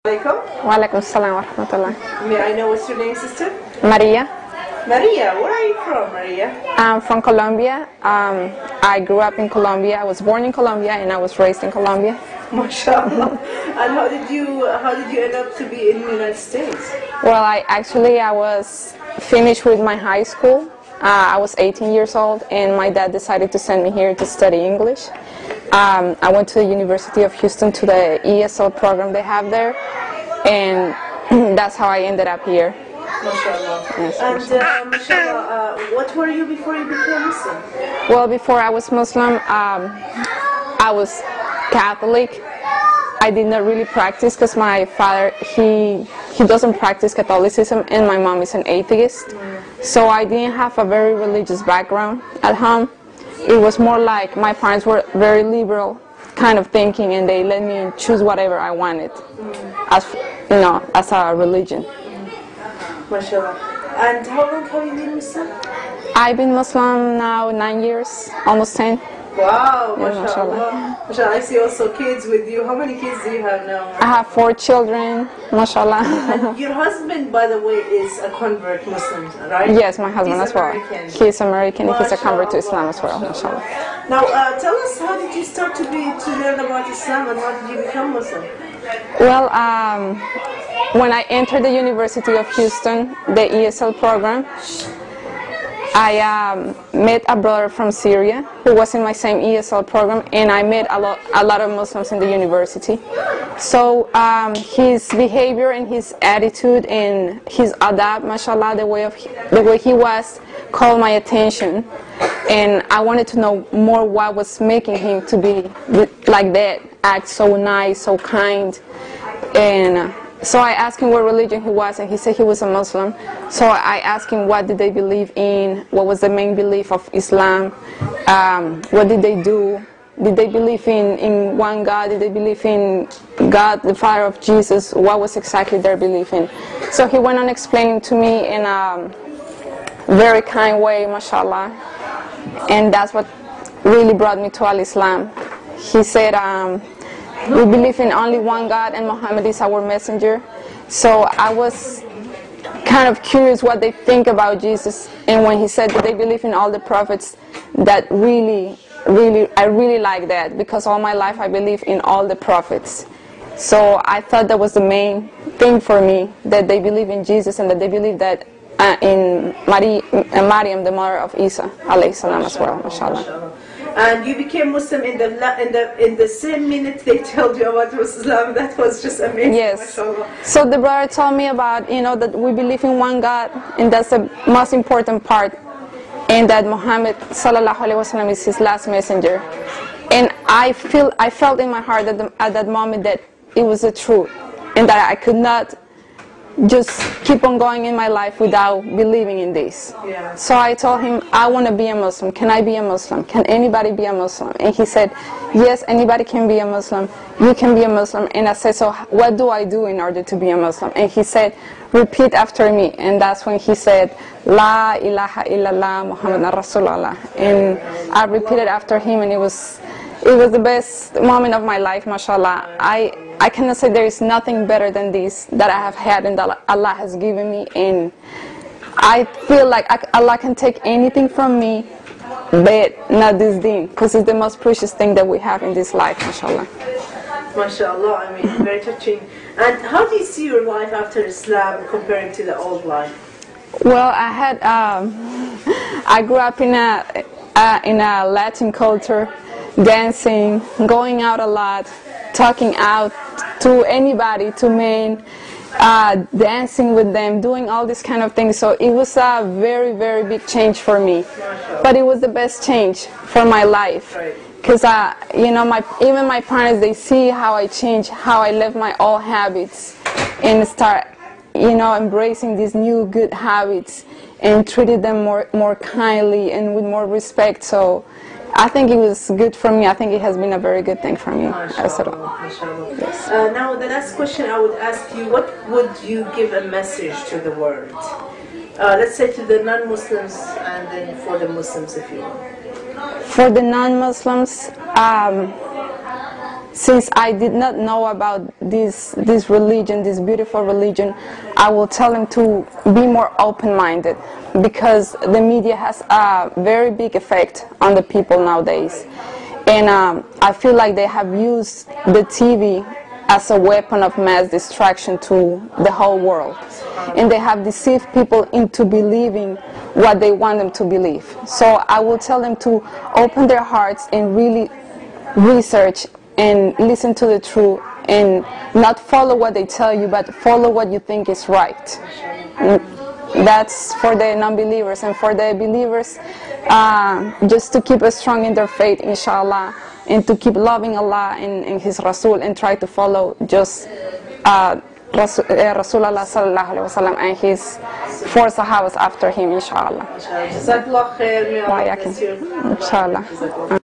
Alaikum. Walaikum salam wa rahmatullah. May I know what's your name, sister? Maria. Maria, where are you from, Maria? I'm from Colombia. I grew up in Colombia. I was born in Colombia and I was raised in Colombia. MashaAllah. And how did you end up to be in the United States? Well, I was finished with my high school. I was 18 years old and my dad decided to send me here to study English. I went to the University of Houston to the ESL program they have there, and that's how I ended up here. MashaAllah. Yes, and MashaAllah, what were you before you became Muslim? Well, before I was Muslim, I was Catholic. I did not really practice because my father, he doesn't practice Catholicism, and my mom is an atheist. So I didn't have a very religious background at home. It was more like my parents were very liberal kind of thinking, and they let me choose whatever I wanted as a religion. MashaAllah. And how long have you been Muslim? I've been Muslim now 9 years, almost 10. Wow, Yeah, MashaAllah. MashaAllah. I see also kids with you. How many kids do you have now? I have 4 children, mashallah. And your husband, by the way, is a convert Muslim, right? Yes, my husband as well. American. He's American and he's a convert to Islam as well, mashallah. Now, tell us, how did you start to learn about Islam, and how did you become Muslim? Well, when I entered the University of Houston, the ESL program, I met a brother from Syria who was in my same ESL program, and I met a lot of Muslims in the university. So his behavior and his attitude and his adab, mashallah, the way he was, called my attention, and I wanted to know more what was making him to be like that, act so nice, so kind. And so I asked him what religion he was, and he said he was a Muslim. So I asked him what did they believe in, what was the main belief of Islam, what did they do, did they believe in one God, did they believe in God, the Father of Jesus, what was exactly their belief in. So he went on explaining to me in a very kind way, mashallah, and that's what really brought me to Al-Islam. He said, we believe in only one God and Muhammad is our messenger. So I was kind of curious what they think about Jesus, and when he said that they believe in all the prophets, that I really like that, because all my life I believe in all the prophets. So I thought that was the main thing for me, that they believe in Jesus and that they believe that in Maryam, the mother of Isa alayhi salam as well, mashallah. And you became Muslim in the same minute they told you about Islam. That was just amazing. Yes. MashaAllah. So the brother told me about, that we believe in one God, and that's the most important part, and that Muhammad sallallahu alaihi wasallam is his last messenger. And I felt in my heart at that moment that it was the truth, and that I could not just keep on going in my life without believing in this. Yeah. So I told him, I want to be a Muslim. Can I be a Muslim? Can anybody be a Muslim? And he said, yes, anybody can be a Muslim. You can be a Muslim. And I said, so what do I do in order to be a Muslim? And he said, repeat after me. And that's when he said, La ilaha illallah Muhammadan Rasulullah. And I repeated after him, and it was the best moment of my life, mashallah. I cannot say there is nothing better than this that I have had and that Allah has given me, and I feel like Allah can take anything from me, but not this deen, because it's the most precious thing that we have in this life, mashallah. MashaAllah, I mean, very touching. And how do you see your life after Islam comparing to the old life? Well, I grew up in a Latin culture, dancing, going out a lot, talking out to anybody, to men, dancing with them, doing all these kind of things. So it was a very, very big change for me. But it was the best change for my life. Because, even my parents, they see how I change, how I left my old habits and start, embracing these new good habits and treated them more kindly and with more respect. So I think it was good for me. I think it has been a very good thing for me. Yes. Now, the last question I would ask you, what would you give a message to the world? Let's say to the non-Muslims, and then for the Muslims, if you want. For the non-Muslims, since I did not know about this religion, this beautiful religion, I will tell them to be more open-minded, because the media has a very big effect on the people nowadays. And I feel like they have used the TV as a weapon of mass distraction to the whole world. And they have deceived people into believing what they want them to believe. So I will tell them to open their hearts and really research and listen to the truth, and not follow what they tell you, but follow what you think is right. That's for the non-believers. And for the believers, just to keep strong in their faith, inshallah, and to keep loving Allah and His Rasul, and try to follow just Rasulullah sallallahu alaihi wasallam and his 4 Sahabas after him, inshallah. Jazakallah khair. May Allah bless you. Inshallah.